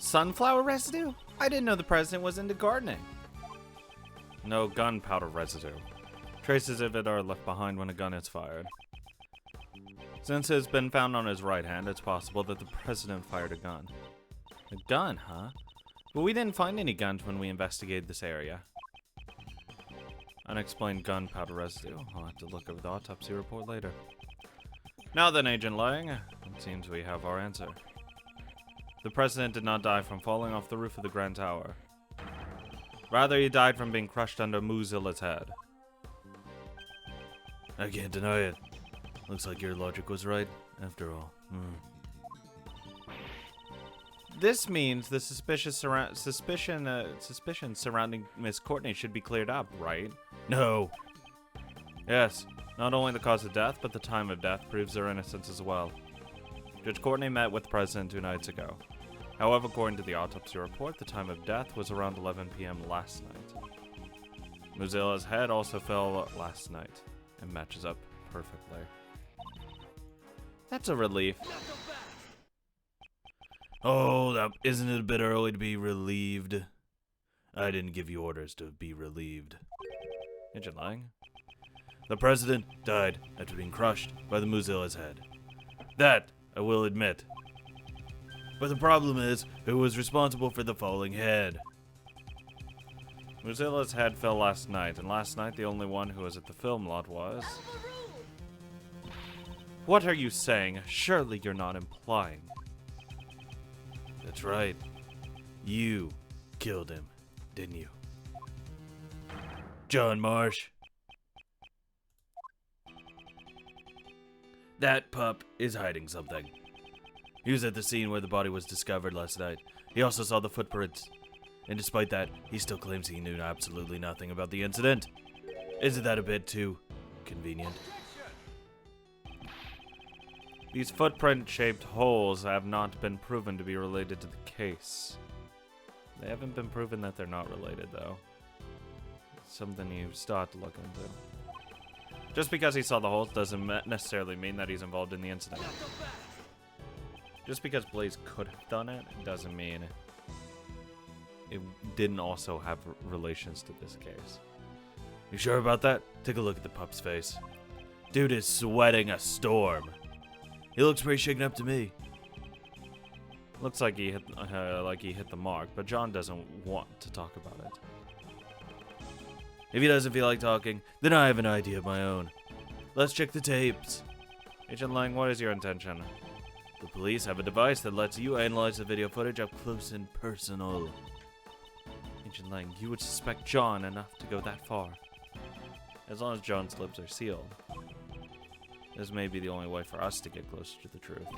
Sunflower residue? I didn't know the president was into gardening. No gunpowder residue. Traces of it are left behind when a gun is fired. Since it's been found on his right hand, it's possible that the president fired a gun. A gun, huh? But we didn't find any guns when we investigated this area. Unexplained gunpowder residue. I'll have to look over the autopsy report later. Now then, Agent Lang, it seems we have our answer. The president did not die from falling off the roof of the Grand Tower. Rather, he died from being crushed under Mozilla's head. I can't deny it. Looks like your logic was right, after all. This means the suspicion surrounding Miss Courtney should be cleared up, right? No. Yes, not only the cause of death, but the time of death proves her innocence as well. Judge Courtney met with the president 2 nights ago. However, according to the autopsy report, the time of death was around 11 p.m. last night. Mozilla's head also fell last night. It matches up perfectly. That's a relief. Oh, isn't it a bit early to be relieved? I didn't give you orders to be relieved. Agent Lang? The president died after being crushed by the Mozilla's head. That, I will admit. But the problem is, who was responsible for the falling head? Mozilla's head fell last night, and last night the only one who was at the film lot was... What are you saying? Surely you're not implying. That's right. You killed him, didn't you? John Marsh. That pup is hiding something. He was at the scene where the body was discovered last night. He also saw the footprints. And despite that, he still claims he knew absolutely nothing about the incident. Isn't that a bit too convenient? These footprint-shaped holes have not been proven to be related to the case. They haven't been proven that they're not related, though. It's something you still have to look into. Just because he saw the holes doesn't necessarily mean that he's involved in the incident. Just because Blaise could have done it, doesn't mean it didn't also have relations to this case. You sure about that? Take a look at the pup's face. Dude is sweating a storm. He looks pretty shaken up to me. Looks like he hit the mark, but John doesn't want to talk about it. If he doesn't feel like talking, then I have an idea of my own. Let's check the tapes. Agent Lang, what is your intention? The police have a device that lets you analyze the video footage up close and personal. Agent Lang, you would suspect John enough to go that far. As long as John's lips are sealed. This may be the only way for us to get closer to the truth.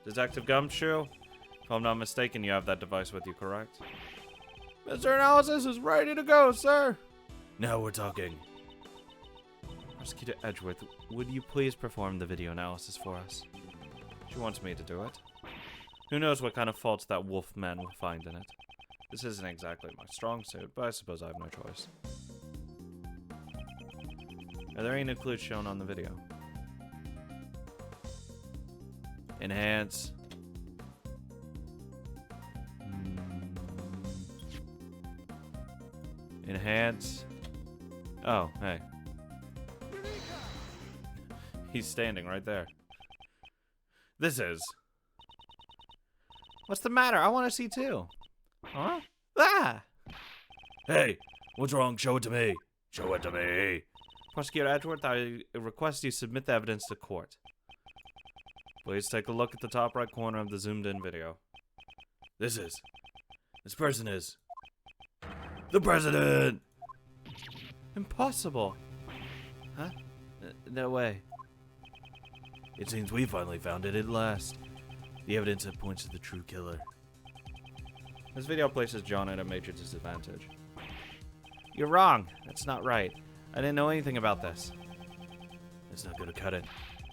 Detective Gumshoe, if I'm not mistaken, you have that device with you, correct? Mr. Analysis is ready to go, sir. Now we're talking. Prosecutor Edgeworth, would you please perform the video analysis for us? She wants me to do it. Who knows what kind of faults that wolf man will find in it. This isn't exactly my strong suit, but I suppose I have no choice. Are there any new clues shown on the video? Enhance. Enhance. Oh, hey. He's standing right there. This is. What's the matter? I want to see too. Huh? Ah! Hey, what's wrong? Show it to me. Show it to me. Prosecutor Edgeworth, I request you submit the evidence to court. Please take a look at the top right corner of the zoomed-in video. This person is... the president! Impossible. Huh? No way. It seems we finally found it at last. The evidence that points to the true killer. This video places John at a major disadvantage. You're wrong. That's not right. I didn't know anything about this. That's not gonna cut it.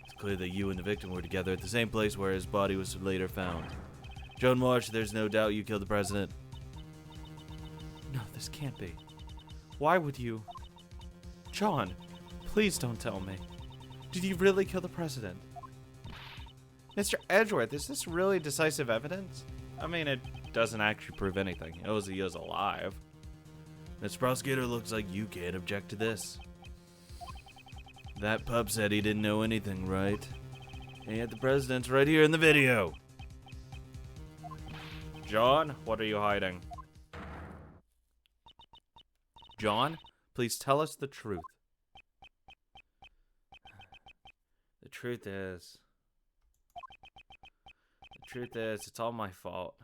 It's clear that you and the victim were together at the same place where his body was later found. Joan Marsh, there's no doubt you killed the president. No, this can't be. Why would you? John, please don't tell me. Did you really kill the president? Mr. Edgeworth, is this really decisive evidence? I mean, it doesn't actually prove anything. It was he is alive. This prosecutor looks like you can't object to this. That pup said he didn't know anything, right? And yet the president's right here in the video. John, what are you hiding? John, please tell us the truth. The truth is, it's all my fault.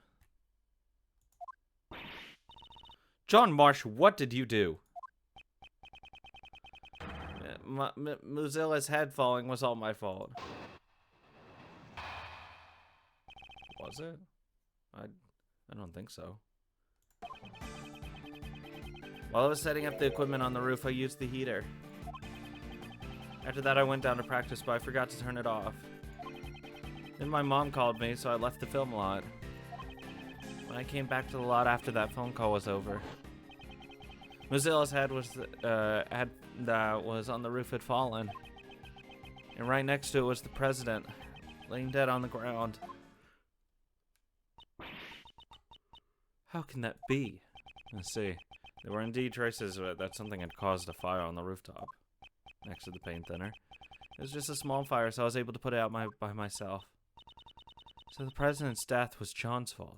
John Marsh, what did you do? Mozilla's head falling was all my fault. Was it? I don't think so. While I was setting up the equipment on the roof, I used the heater. After that, I went down to practice, but I forgot to turn it off. Then my mom called me, so I left the film lot. When I came back to the lot after that phone call was over, Mozilla's head that was on the roof had fallen, and right next to it was the president, laying dead on the ground. How can that be? Let's see. There were indeed traces that something had caused a fire on the rooftop, next to the paint thinner. It was just a small fire, so I was able to put it out by myself. So the president's death was John's fault.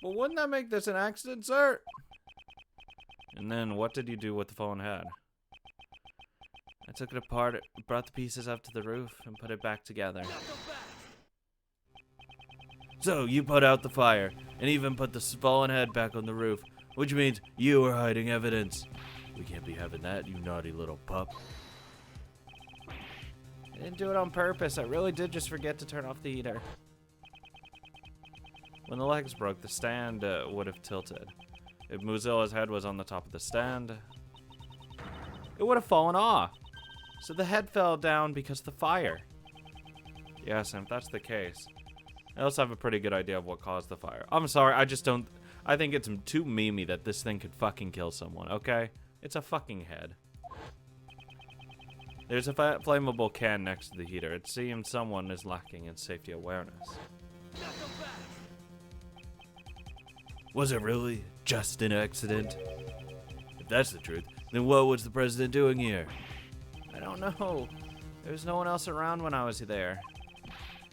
Well, wouldn't that make this an accident, sir? And then, what did you do with the fallen head? I took it apart, brought the pieces up to the roof, and put it back together. So, you put out the fire, and even put the fallen head back on the roof, which means you were hiding evidence. We can't be having that, you naughty little pup. I didn't do it on purpose. I really did just forget to turn off the heater. When the legs broke, the stand would have tilted. If Mozilla's head was on the top of the stand, it would have fallen off. So the head fell down because of the fire. Yes, and if that's the case, I also have a pretty good idea of what caused the fire. I'm sorry, I think it's too memey that this thing could fucking kill someone, okay? It's a fucking head. There's a flammable can next to the heater. It seems someone is lacking in safety awareness. Was it really just an accident? If that's the truth, then what was the president doing here? I don't know. There was no one else around when I was there.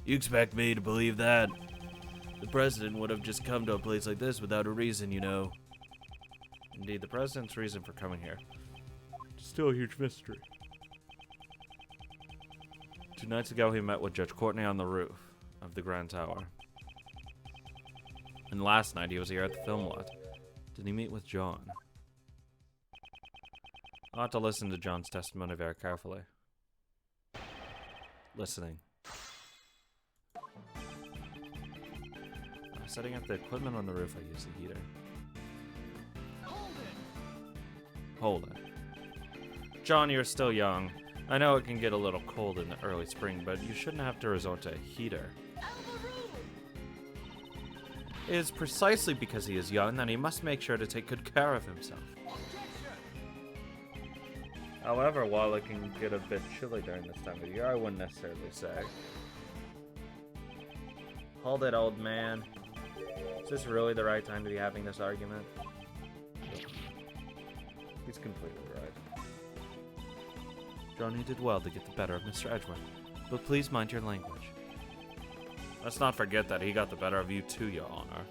You expect me to believe that? The president would have just come to a place like this without a reason, you know. Indeed, the president's reason for coming here is still a huge mystery. 2 nights ago, he met with Judge Courtney on the roof of the Grand Tower. And last night, he was here at the film lot. Did he meet with John? I'll have to listen to John's testimony very carefully. Listening. Setting up the equipment on the roof, I used the heater. Hold it. John, you're still young. I know it can get a little cold in the early spring, but you shouldn't have to resort to a heater. It is precisely because he is young that he must make sure to take good care of himself. However, while it can get a bit chilly during this time of year, I wouldn't necessarily say. Hold it, old man. Is this really the right time to be having this argument? He's completely right. Johnny did well to get the better of Mr. Edgeworth, but please mind your language. Let's not forget that he got the better of you too, Your Honor.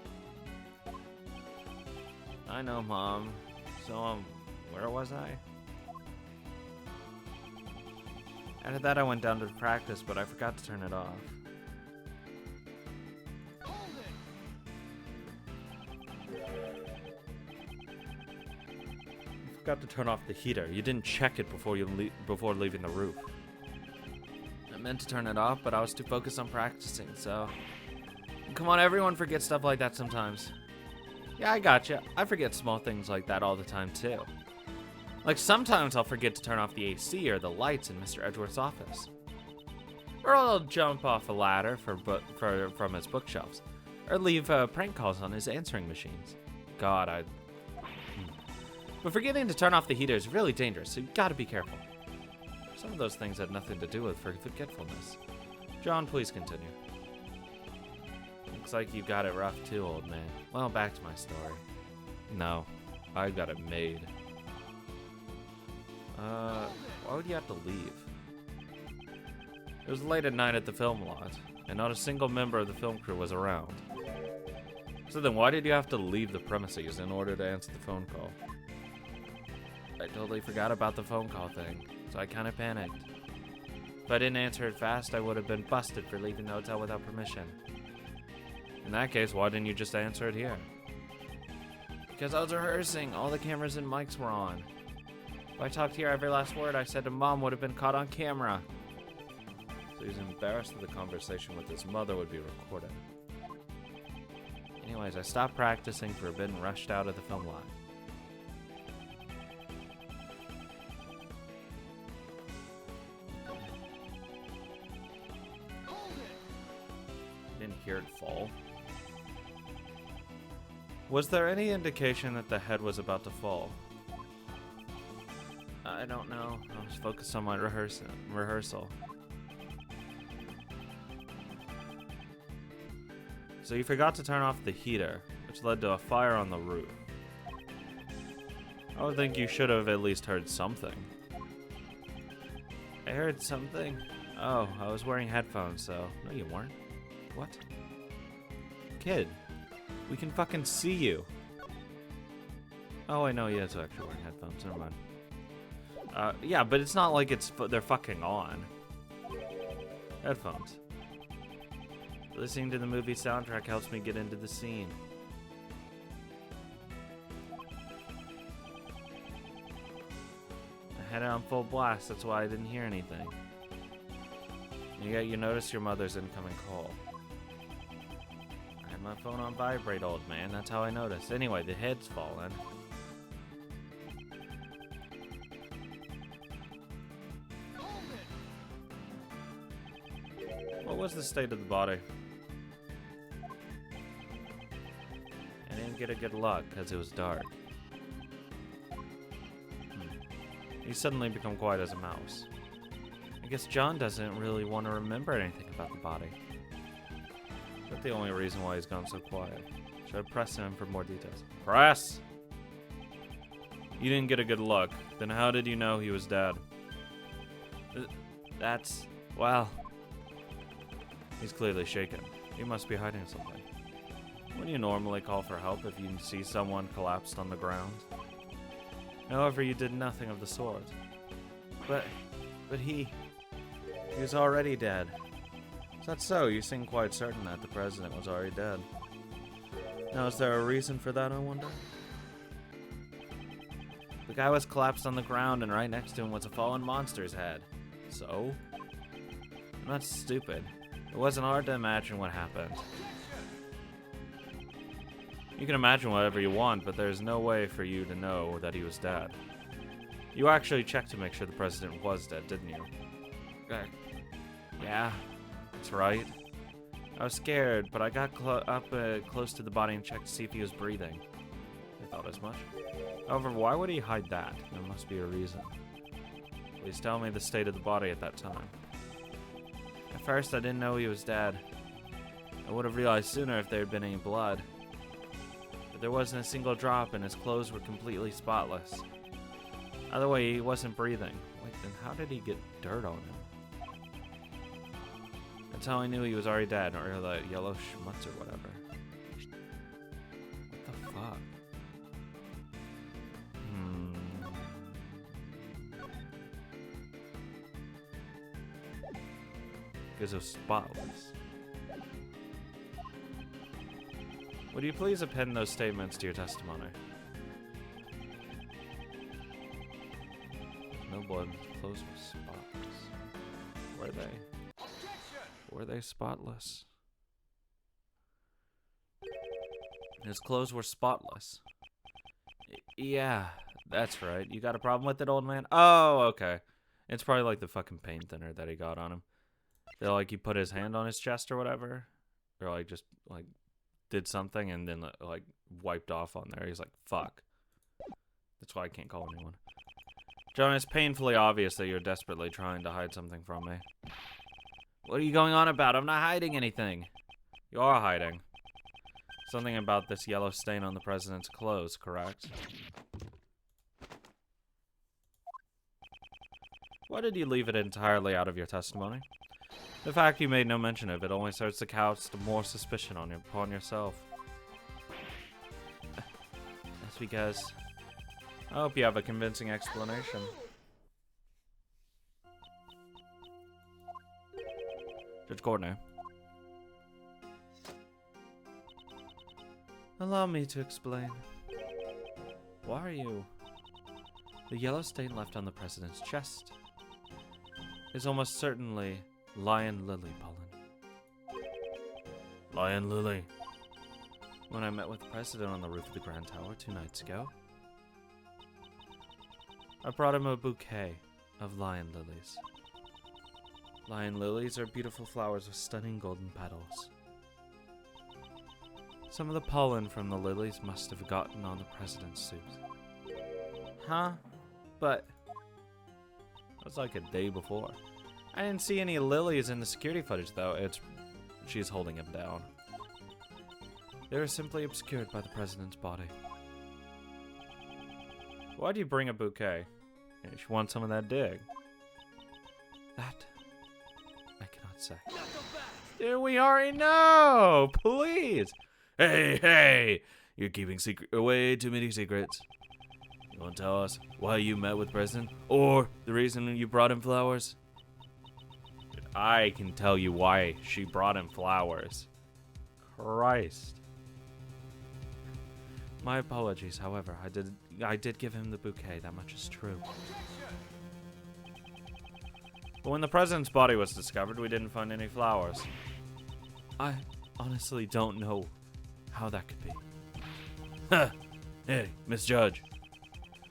I know, Mom. So, where was I? After that, I went down to practice, but I forgot to turn it off. Forgot to turn off the heater. You didn't check it before leaving the roof. I meant to turn it off, but I was too focused on practicing, so... Come on, everyone forgets stuff like that sometimes. Yeah, I gotcha. I forget small things like that all the time, too. Like, sometimes I'll forget to turn off the AC or the lights in Mr. Edgeworth's office. Or I'll jump off a ladder from his bookshelves. Or leave prank calls on his answering machines. God, But forgetting to turn off the heater is really dangerous, so you gotta be careful. Some of those things had nothing to do with forgetfulness. John, please continue. Looks like you got it rough too, old man. Well, back to my story. No, I got it made. Why would you have to leave? It was late at night at the film lot, and not a single member of the film crew was around. So then why did you have to leave the premises in order to answer the phone call? I totally forgot about the phone call thing, so I kind of panicked. If I didn't answer it fast, I would have been busted for leaving the hotel without permission. In that case, why didn't you just answer it here? Because I was rehearsing. All the cameras and mics were on. If I talked here, every last word I said to Mom would have been caught on camera. So he was embarrassed that the conversation with his mother would be recorded. Anyways, I stopped practicing for a bit and rushed out of the film lot. Didn't hear it fall. Was there any indication that the head was about to fall? I don't know. I was focused on my rehearsal. So you forgot to turn off the heater, which led to a fire on the roof. I would think you should have at least heard something. I heard something? Oh, I was wearing headphones, so... No, you weren't. What? Kid, we can fucking see you. Oh, I know, yeah, it's actually wearing headphones. Never mind. Yeah, but it's not like they're fucking on. Headphones. Listening to the movie soundtrack helps me get into the scene. I had it on full blast, that's why I didn't hear anything. And yet you notice your mother's incoming call. I had my phone on vibrate, old man, that's how I noticed. Anyway, the head's fallen. What was the state of the body? I didn't get a good look because it was dark. He's suddenly become quiet as a mouse. I guess John doesn't really want to remember anything about the body. Is that the only reason why he's gone so quiet? Should I press him for more details? Press! You didn't get a good look. Then how did you know he was dead? That's... well... He's clearly shaken. He must be hiding something. When you normally call for help if you see someone collapsed on the ground? However, you did nothing of the sort. But he was already dead. Is that so? You seem quite certain that the president was already dead. Now, is there a reason for that, I wonder? The guy was collapsed on the ground, and right next to him was a fallen monster's head. So? I'm not stupid. It wasn't hard to imagine what happened. You can imagine whatever you want, but there's no way for you to know that he was dead. You actually checked to make sure the president was dead, didn't you? Yeah, that's right. I was scared, but I got close to the body and checked to see if he was breathing. I thought as much. However, why would he hide that? There must be a reason. Please tell me the state of the body at that time. At first, I didn't know he was dead. I would have realized sooner if there had been any blood. But there wasn't a single drop, and his clothes were completely spotless. Either way, he wasn't breathing. Wait, then how did he get dirt on him? That's how I knew he was already dead, or that yellow schmutz or whatever. What the fuck? Because it was spotless. Would you please append those statements to your testimony? No blood. Clothes were spotless. Were they? Were they spotless? His clothes were spotless. Yeah, that's right. You got a problem with it, old man? Oh, okay. It's probably like the fucking paint thinner that he got on him. They're like he put his hand on his chest or whatever, or like just like did something and then like wiped off on there. He's like, fuck. That's why I can't call anyone. John, it's painfully obvious that you're desperately trying to hide something from me. What are you going on about? I'm not hiding anything. You are hiding. Something about this yellow stain on the president's clothes, correct? Why did you leave it entirely out of your testimony? The fact you made no mention of it only serves to cast more suspicion upon yourself. That's because... I hope you have a convincing explanation. Judge Courtney. Allow me to explain. Why are you... The yellow stain left on the president's chest is almost certainly lion lily pollen. Lion lily. When I met with the president on the roof of the Grand Tower 2 nights ago, I brought him a bouquet of lion lilies. Lion lilies are beautiful flowers with stunning golden petals. Some of the pollen from the lilies must have gotten on the president's suit. Huh? But that was like a day before. I didn't see any lilies in the security footage, though. She's holding him down. They were simply obscured by the president's body. Why'd you bring a bouquet? She wants some of that dig. That I cannot say. Dude, we already know! Please! Hey! You're keeping way too many secrets. You want to tell us why you met with the president? Or the reason you brought him flowers? Dude, I can tell you why she brought him flowers. Christ. My apologies, however, I did give him the bouquet, that much is true. But when the president's body was discovered, we didn't find any flowers. I honestly don't know how that could be. Huh. Hey, Miss Judge.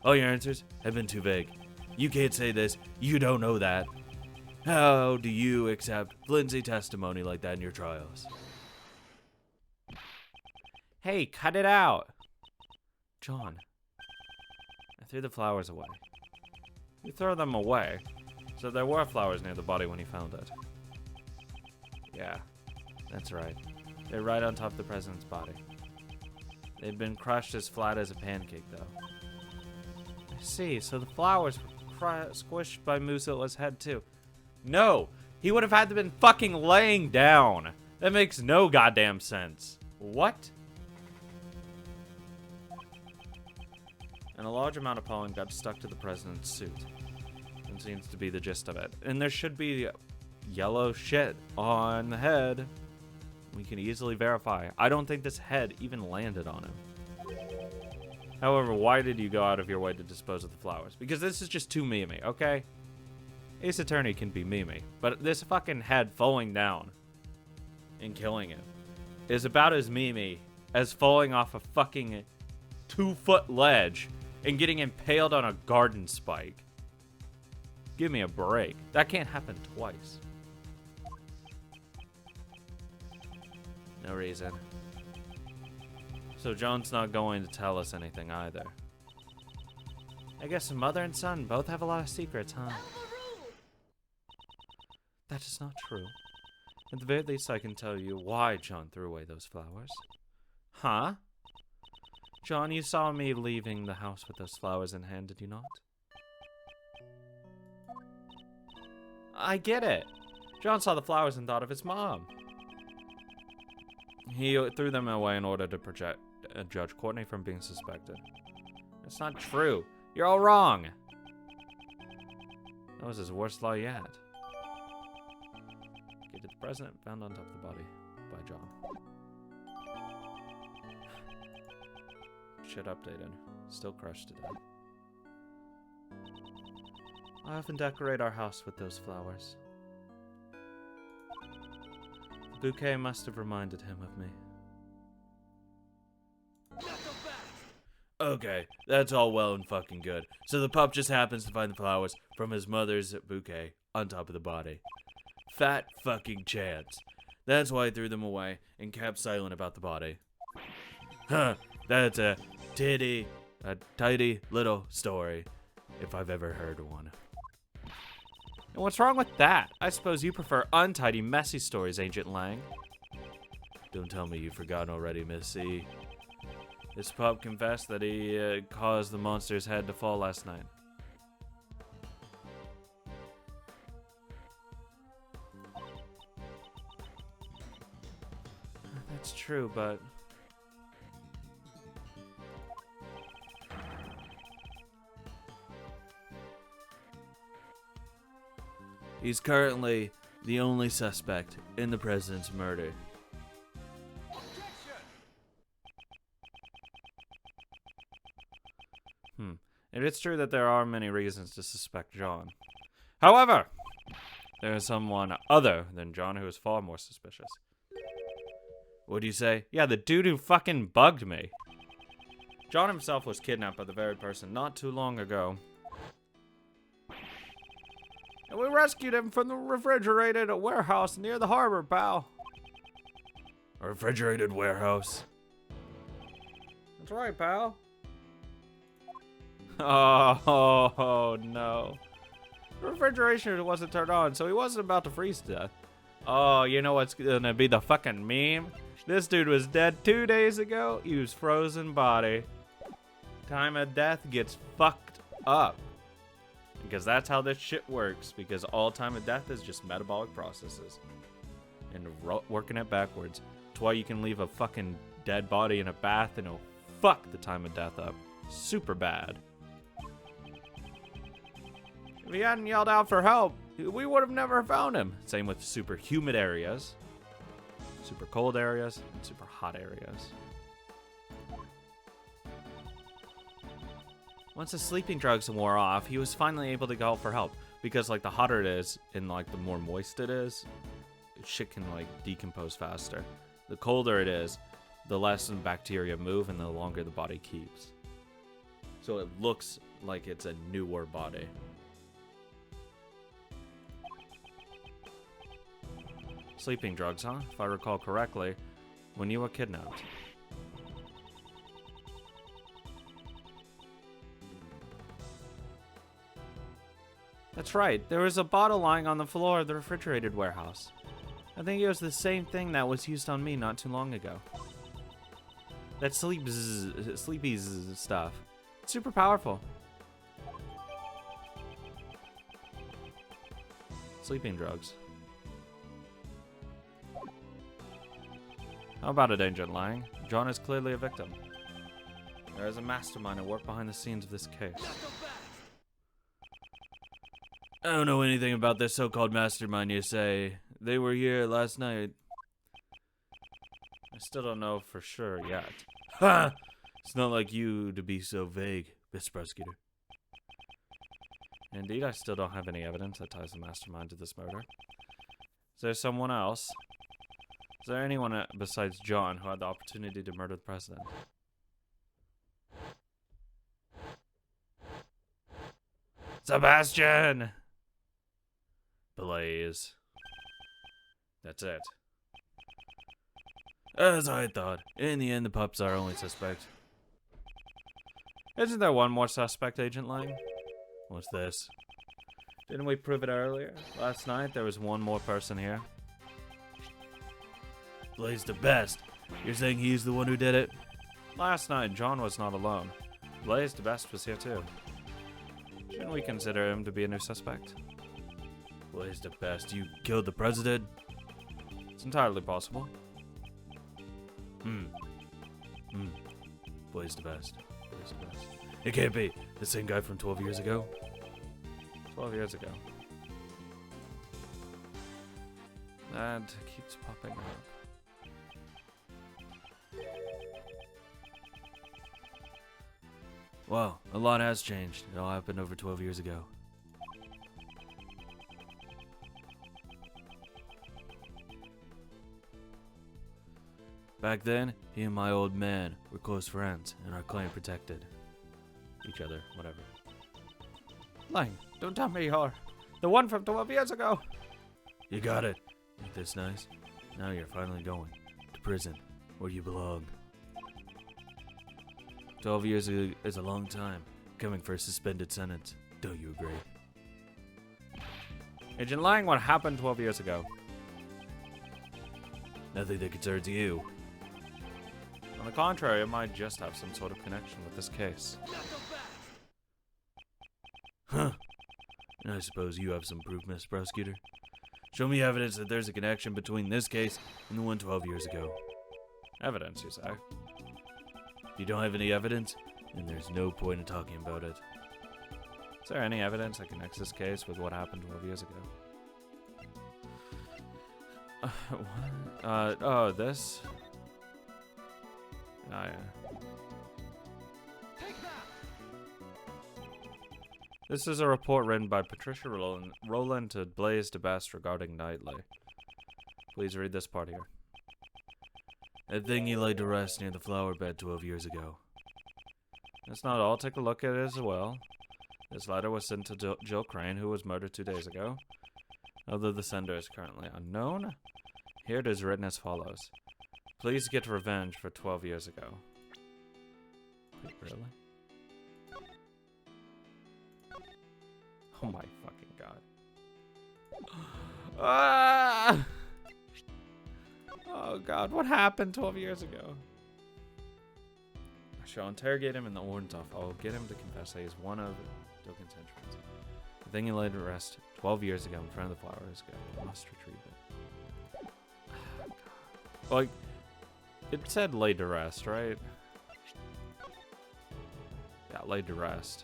All your answers have been too vague. You can't say this. You don't know that. How do you accept flimsy testimony like that in your trials? Hey, cut it out. John, I threw the flowers away. You throw them away? So there were flowers near the body when he found it. Yeah, that's right. They're right on top of the president's body. They'd been crushed as flat as a pancake, though. I see, so the flowers were squished by Muzilla's head, too. No! He would have had to been fucking laying down! That makes no goddamn sense. What? And a large amount of pollen got stuck to the president's suit. That seems to be the gist of it. And there should be yellow shit on the head. We can easily verify. I don't think this head even landed on him. However, why did you go out of your way to dispose of the flowers? Because this is just too memey, okay? Ace Attorney can be memey, but this fucking head falling down and killing him is about as memey as falling off a fucking 2-foot ledge and getting impaled on a garden spike. Give me a break. That can't happen twice. No reason. So John's not going to tell us anything either. I guess mother and son both have a lot of secrets, huh? That is not true. At the very least, I can tell you why John threw away those flowers. Huh? John, you saw me leaving the house with those flowers in hand, did you not? I get it. John saw the flowers and thought of his mom. He threw them away in order to protect Judge Courtney from being suspected. That's not true. You're all wrong. That was his worst lie yet. Okay, the president found on top of the body by John. Shit updated. Still crushed to death. I often decorate our house with those flowers. The bouquet must have reminded him of me. Okay, that's all well and fucking good. So the pup just happens to find the flowers from his mother's bouquet on top of the body. Fat fucking chance. That's why I threw them away and kept silent about the body. Huh, that's a tidy little story, if I've ever heard one. And what's wrong with that? I suppose you prefer untidy, messy stories, Agent Lang. Don't tell me you've forgotten already, Miss C. This pup confessed that he caused the monster's head to fall last night. That's true, but... He's currently the only suspect in the president's murder. It is true that there are many reasons to suspect John. However, there is someone other than John who is far more suspicious. What do you say? Yeah, the dude who fucking bugged me. John himself was kidnapped by the very person not too long ago. And we rescued him from the refrigerated warehouse near the harbor, pal. A refrigerated warehouse? That's right, pal. Oh, no. The refrigeration wasn't turned on, so he wasn't about to freeze to death. Oh, you know what's gonna be the fucking meme? This dude was dead 2 days ago. He was frozen body. Time of death gets fucked up. Because that's how this shit works. Because all time of death is just metabolic processes. And working it backwards. That's why you can leave a fucking dead body in a bath and it'll fuck the time of death up. Super bad. If he hadn't yelled out for help, we would have never found him. Same with super humid areas, super cold areas, and super hot areas. Once the sleeping drugs wore off, he was finally able to go for help. Because like the hotter it is and like the more moist it is, shit can like decompose faster. The colder it is, the less the bacteria move and the longer the body keeps. So it looks like it's a newer body. Sleeping drugs, huh? If I recall correctly, when you were kidnapped. That's right. There was a bottle lying on the floor of the refrigerated warehouse. I think it was the same thing that was used on me not too long ago. That sleepy stuff. It's super powerful. Sleeping drugs. How about it, Agent Lang? John is clearly a victim. There is a mastermind at work behind the scenes of this case. I don't know anything about this so-called mastermind you say. They were here last night. I still don't know for sure yet. Ha! It's not like you to be so vague, Mr. Prosecutor. Indeed, I still don't have any evidence that ties the mastermind to this murder. Is there someone else? Is there anyone besides John who had the opportunity to murder the president? Sebastian! Blaise. That's it. As I thought. In the end, the pup's our only suspect. Isn't there one more suspect, Agent Lang? What's this? Didn't we prove it earlier? Last night, there was one more person here. Blaise the best. You're saying he's the one who did it? Last night, John was not alone. Blaise the best was here too. Shouldn't we consider him to be a new suspect? Blaise the best. You killed the president? It's entirely possible. Blaise the best. Blaise the best. It can't be. The same guy from 12 years ago? 12 years ago. That keeps popping up. Wow, a lot has changed. It all happened over 12 years ago. Back then, he and my old man were close friends, and our clan protected each other, whatever. Lang, don't tell me you're the one from 12 years ago. You got it. Ain't this nice? Now you're finally going to prison, where you belong. 12 years is a long time, coming for a suspended sentence. Don't you agree? Agent Lang, what happened 12 years ago? Nothing that concerns you. On the contrary, it might just have some sort of connection with this case. Huh. I suppose you have some proof, Mr. Prosecutor. Show me evidence that there's a connection between this case and the one 12 years ago. Evidence, you say? If you don't have any evidence, then there's no point in talking about it. Is there any evidence that connects this case with what happened 12 years ago? Oh, this? Oh, yeah. This is a report written by Patricia Rowland to Blaise de Best regarding Knightley. Please read this part here. That thing you laid to rest near the flower bed 12 years ago. That's not all. Take a look at it as well. This letter was sent to Jill Crane, who was murdered 2 days ago. Although the sender is currently unknown, here it is written as follows. Please get revenge for 12 years ago. Wait, really? Oh my fucking god. Ah! Oh god, what happened 12 years ago? I shall interrogate him in the Ordentoff. I will get him to confess that he is one of Dogen's henchmen. The thing he laid to rest 12 years ago in front of the flowers. I must retrieve it. Like, it said laid to rest, right? Yeah, laid to rest.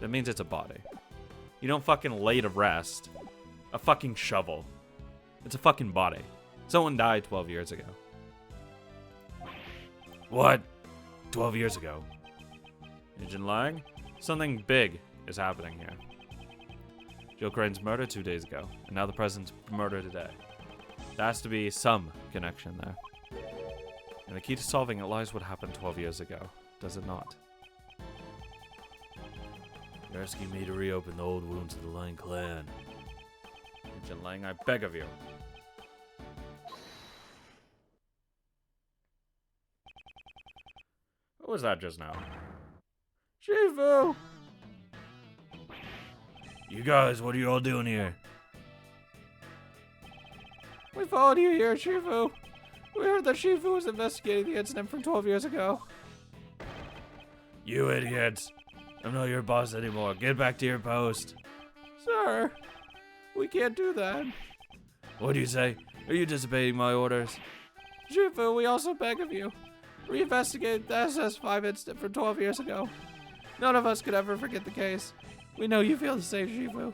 That means it's a body. You don't fucking lay to rest a fucking shovel. It's a fucking body. Someone died 12 years ago. What? 12 years ago? Agent Lang? Something big is happening here. Jill Crane's murdered 2 days ago, and now the president's murder today. There has to be some connection there. And the key to solving it lies what happened 12 years ago, does it not? You're asking me to reopen the old wounds of the Lang clan. Agent Lang, I beg of you. What was that just now? Shifu! You guys, what are you all doing here? We followed you here, Shifu. We heard that Shifu was investigating the incident from 12 years ago. You idiots. I'm not your boss anymore. Get back to your post. Sir, we can't do that. What do you say? Are you disobeying my orders? Shifu, we also beg of you. Reinvestigate the SS5 incident from 12 years ago. None of us could ever forget the case. We know you feel the same, Shifu.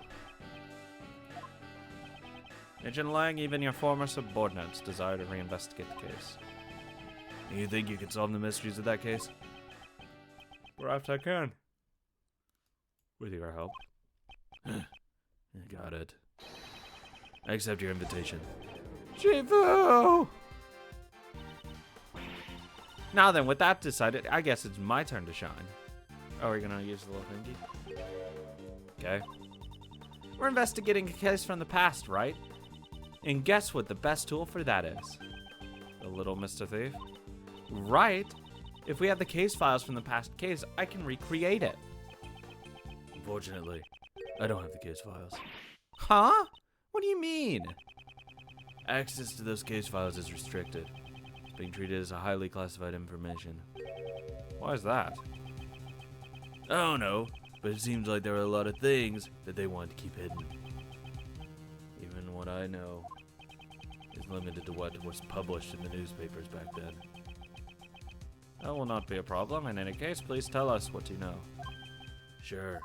Agent Lang, even your former subordinates desire to reinvestigate the case. You think you can solve the mysteries of that case? Perhaps I can. With your help. Got it. I accept your invitation. Shifu! Now then, with that decided, I guess it's my turn to shine. Oh, we're gonna use the little thingy? Okay. We're investigating a case from the past, right? And guess what the best tool for that is? The little Mr. Thief? Right. If we have the case files from the past case, I can recreate it. Unfortunately, I don't have the case files. Huh? What do you mean? Access to those case files is restricted. It's being treated as a highly classified information. Why is that? I don't know, but it seems like there are a lot of things that they want to keep hidden. Even what I know is limited to what was published in the newspapers back then. That will not be a problem. In any case, please tell us what you know. Sure.